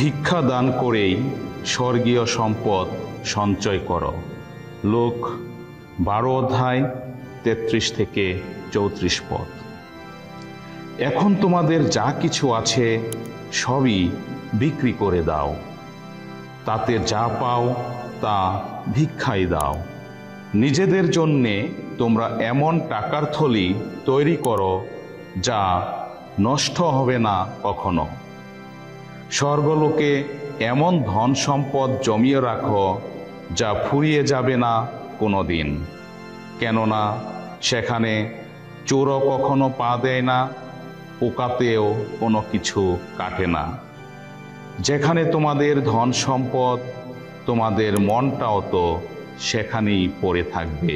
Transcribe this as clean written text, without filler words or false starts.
ভিক্ষা দান করেই স্বর্গীয় সম্পদ সঞ্চয় করো। লোক 12 অধ্যায় 33 থেকে 34 পদ। এখন তোমাদের যা কিছু আছে সবই বিক্রি করে দাও, তাতে যা পাও তা ভিক্ষায় দাও। নিজেদের জন্যে তোমরা এমন টাকার থলি তৈরি করো যা নষ্ট হবে না কখনো। স্বর্গলোকে এমন ধন সম্পদ জমিয়ে রাখো যা ফুরিয়ে যাবে না কোনো দিন, কেননা সেখানে চোরও কখনো পা দেয় না, পোকাতেও কোনো কিছু কাটে না। যেখানে তোমাদের ধন সম্পদ, তোমাদের মনটাও তো সেখানেই পড়ে থাকবে।